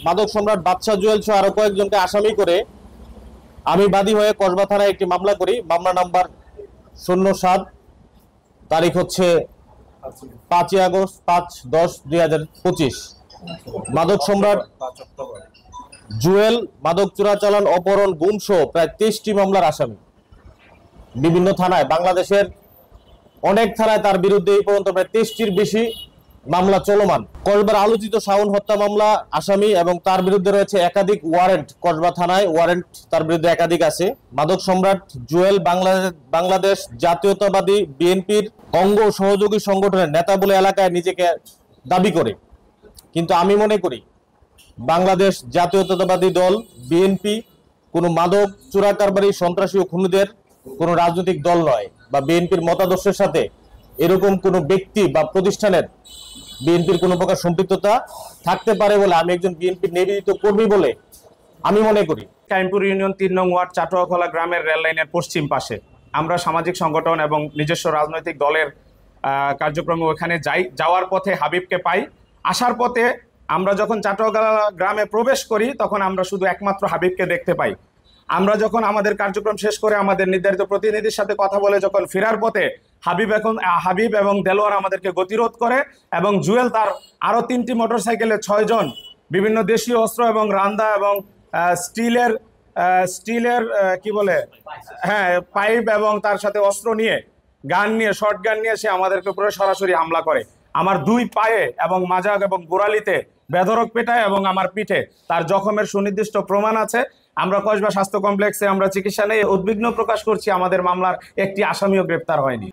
মাদক সম্রাট বাদশা জুয়েল সহ আরো কয়েকজনকে আসামি করে আমি বাদী হয়ে কসবা থানায় একটি মামলা করি। মামলা নাম্বার 07, তারিখ হচ্ছে 5ই আগস্ট 5/10/2025। মাদক সম্রাট জুয়েল মাদক চোরাচালান, অপহরণ, গুম সহ প্রায় 23টি মামলার আসামি। বিভিন্ন থানায়, বাংলাদেশের অনেক থানায় তার বিরুদ্ধে এই পর্যন্ত প্রায় 23টির বেশি মামলা চলমান। কসবার আলোচিত শাওন হত্যা মামলা আসামি এবং তার বিরুদ্ধে রয়েছে একাধিক ওয়ারেন্ট। কসবা থানায় ওয়ারেন্ট তার বিরুদ্ধে একাধিক আছে। মাদক সম্রাট জুয়েল বাংলাদেশ জাতীয়তাবাদী বিএনপির অঙ্গ সহযোগী সংগঠনের নেতা বলে এলাকায় নিজেকে দাবি করে, কিন্তু আমি মনে করি বাংলাদেশ জাতীয়তাবাদী দল বিএনপি কোনো মাদক চোরা কারবারি, সন্ত্রাসী ও খুনিদের কোনো রাজনৈতিক দল নয়, বা বিএনপির মতাদর্শের সাথে এরকম কোনো ব্যক্তি বা প্রতিষ্ঠানের বিএনপির কোনো প্রকার সম্পৃক্ততা থাকতে পারে বলে আমি একজন বিএনপির নিবেদিত কর্মী বলে আমি মনে করি। কাইমপুর ইউনিয়ন 3 নং ওয়ার্ড চাটুয়াখোলা গ্রামের রেল লাইনের পশ্চিম পাশে আমরা সামাজিক সংগঠন এবং নিজস্ব রাজনৈতিক দলের কার্যক্রমে ওখানে যাওয়ার পথে হাবিবকে পাই। আসার পথে আমরা যখন চাটুয়াখোলা গ্রামে প্রবেশ করি তখন আমরা শুধু একমাত্র হাবিবকে দেখতে পাই। আমরা যখন আমাদের কার্যক্রম শেষ করে আমাদের নির্ধারিত প্রতিনিধির সাথে কথা বলে যখন ফেরার পথে হাবিব এবং দেলোয়ার আমাদেরকে গতিরোধ করে এবং জুয়েল তার আরো 3টি মোটরসাইকেলে 6 জন বিভিন্ন দেশীয় অস্ত্র এবং রান্দা এবং স্টিলের কি বলে পাইপ এবং তার সাথে অস্ত্র নিয়ে, গান নিয়ে, শর্ট গান নিয়ে সে আমাদেরকে উপরে সরাসরি হামলা করে। আমার 2 পায়ে এবং মাজা এবং গোড়ালিতে বেধড়ক পেটায় এবং আমার পিঠে তার জখমের সুনির্দিষ্ট প্রমাণ আছে। আমরা কসবা স্বাস্থ্য কমপ্লেক্সে আমরা চিকিৎসা নিয়ে উদ্বিগ্ন প্রকাশ করছি, আমাদের মামলার একটি আসামিও গ্রেপ্তার হয়নি।